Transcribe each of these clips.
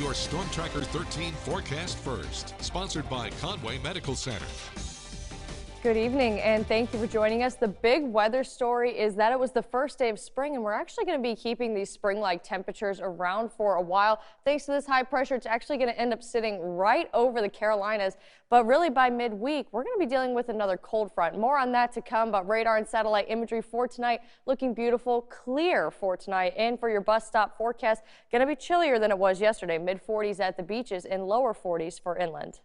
your Storm Tracker 13 forecast first. Sponsored by Conway Medical Center. Good evening and thank you for joining us. The big weather story is that it was the first day of spring and we're actually going to be keeping these spring-like temperatures around for a while. Thanks to this high pressure, it's actually going to end up sitting right over the Carolinas. But really by midweek, we're going to be dealing with another cold front. More on that to come, but radar and satellite imagery for tonight looking beautiful, clear for tonight. And for your bus stop forecast, going to be chillier than it was yesterday. Mid-40s at the beaches and lower 40s for inland.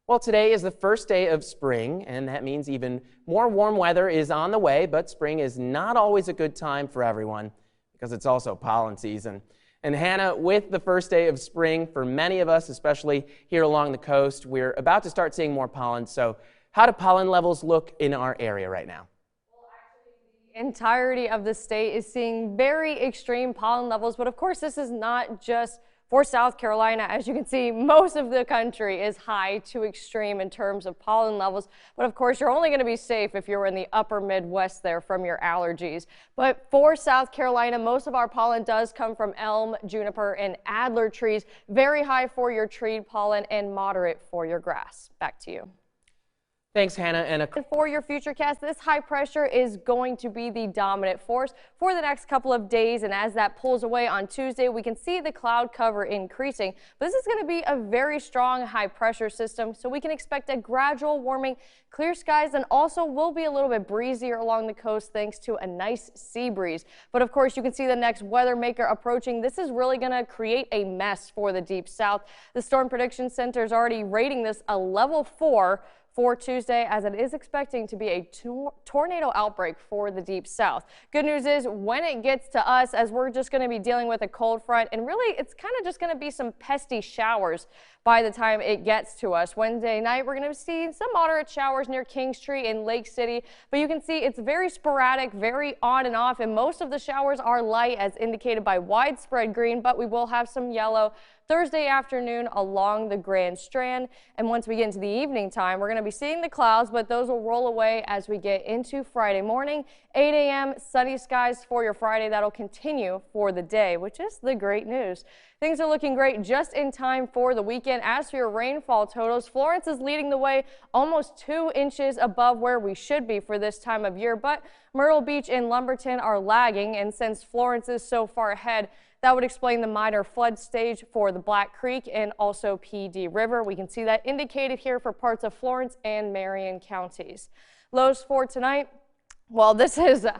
Well, today is the first day of spring, and that means even more warm weather is on the way, but spring is not always a good time for everyone because it's also pollen season. And Hannah, with the first day of spring, for many of us, especially here along the coast, we're about to start seeing more pollen. So how do pollen levels look in our area right now? Well, actually, the entirety of the state is seeing very extreme pollen levels, but of course, this is not just for South Carolina. As you can see, most of the country is high to extreme in terms of pollen levels. But of course, you're only going to be safe if you're in the upper Midwest there from your allergies. But for South Carolina, most of our pollen does come from elm, juniper, and adler trees. Very high for your tree pollen and moderate for your grass. Back to you. Thanks, Hannah. And for your futurecast, this high pressure is going to be the dominant force for the next couple of days. And as that pulls away on Tuesday, we can see the cloud cover increasing. But this is going to be a very strong high pressure system, so we can expect a gradual warming, clear skies, and also will be a little bit breezier along the coast thanks to a nice sea breeze. But of course, you can see the next weather maker approaching. This is really going to create a mess for the deep south. The Storm Prediction Center is already rating this a level 4 for Tuesday, as it is expecting to be a tornado outbreak for the deep south. Good news is when it gets to us, as we're just going to be dealing with a cold front, and really it's kind of just going to be some pesky showers by the time it gets to us. Wednesday night, we're going to see some moderate showers near Kingstree and Lake City, but you can see it's very sporadic, very on and off, and most of the showers are light as indicated by widespread green, but we will have some yellow Thursday afternoon along the Grand Strand. And once we get into the evening time, we're going to be seeing the clouds, but those will roll away as we get into Friday morning. 8 a.m. sunny skies for your Friday. That'll continue for the day, which is the great news. Things are looking great just in time for the weekend. As for your rainfall totals, Florence is leading the way, almost 2 inches above where we should be for this time of year, but Myrtle Beach and Lumberton are lagging, and since Florence is so far ahead, that would explain the minor flood stage for the Black Creek and also PD River. We can see that indicated here for parts of Florence and Marion counties. Lows for tonight. Well,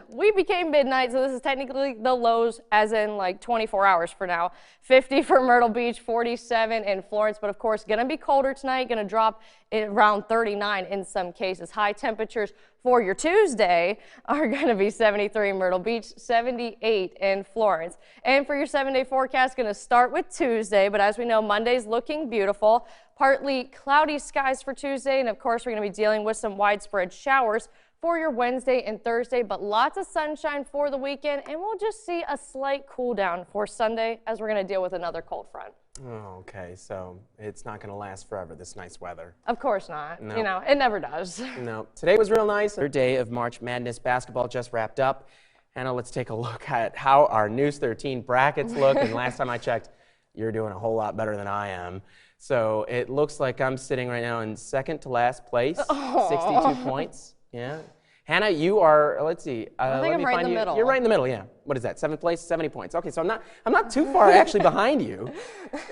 we became midnight, so this is technically the lows as in like 24 hours for now. 50 for Myrtle Beach, 47 in Florence, but of course going to be colder tonight, going to drop around 39 in some cases. High temperatures for your Tuesday are going to be 73 in Myrtle Beach, 78 in Florence. And for your 7-day forecast, going to start with Tuesday, but as we know, Monday's looking beautiful. Partly cloudy skies for Tuesday, and of course we're going to be dealing with some widespread showers for your Wednesday and Thursday, but lots of sunshine for the weekend, and we'll just see a slight cool down for Sunday as we're going to deal with another cold front. Oh, okay, so it's not going to last forever, this nice weather. Of course not. No. You know, it never does. No. Today was real nice. Third day of March Madness basketball just wrapped up. Hannah, let's take a look at how our News 13 brackets look, and last time I checked, you're doing a whole lot better than I am. So it looks like I'm sitting right now in second to last place, 62 points. Yeah. Hannah, you are, let's see. I think I'm right in the middle. You're right in the middle, yeah. What is that, 7th place, 70 points. Okay, so I'm not too far actually behind you.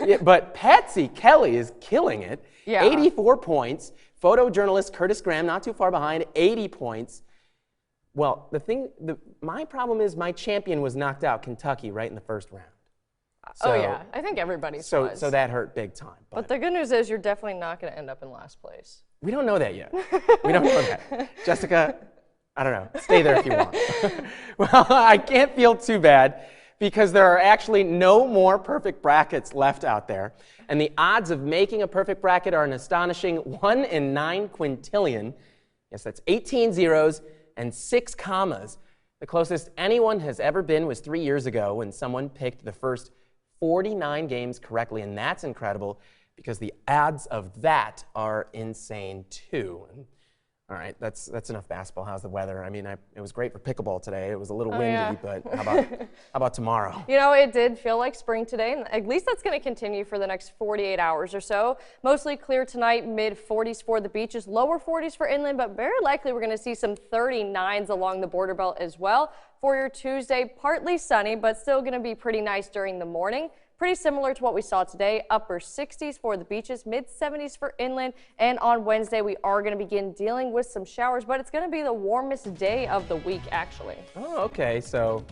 Yeah, but Patsy Kelly is killing it. Yeah. 84 points. Photojournalist Curtis Graham, not too far behind, 80 points. Well, my problem is my champion was knocked out, Kentucky, right in the first round. So, oh yeah, I think everybody's was. So that hurt big time. But the good news is you're definitely not going to end up in last place. We don't know that yet. We don't know that. Jessica, I don't know. Stay there if you want. Well, I can't feel too bad because there are actually no more perfect brackets left out there. And the odds of making a perfect bracket are an astonishing 1 in 9 quintillion. Yes, that's 18 zeros and 6 commas. The closest anyone has ever been was 3 years ago when someone picked the first 49 games correctly, and that's incredible because the odds of that are insane too. All right, that's enough basketball. How's the weather? I mean, it was great for pickleball today. It was a little windy, yeah. but how about tomorrow? You know, it did feel like spring today, and at least that's going to continue for the next 48 hours or so. Mostly clear tonight, mid-40s for the beaches, lower 40s for inland, but very likely we're going to see some 39s along the border belt as well. For your Tuesday, partly sunny, but still going to be pretty nice during the morning. Pretty similar to what we saw today, upper 60s for the beaches, mid 70s for inland. And on Wednesday, we are going to begin dealing with some showers, but it's going to be the warmest day of the week, actually. Oh, okay. So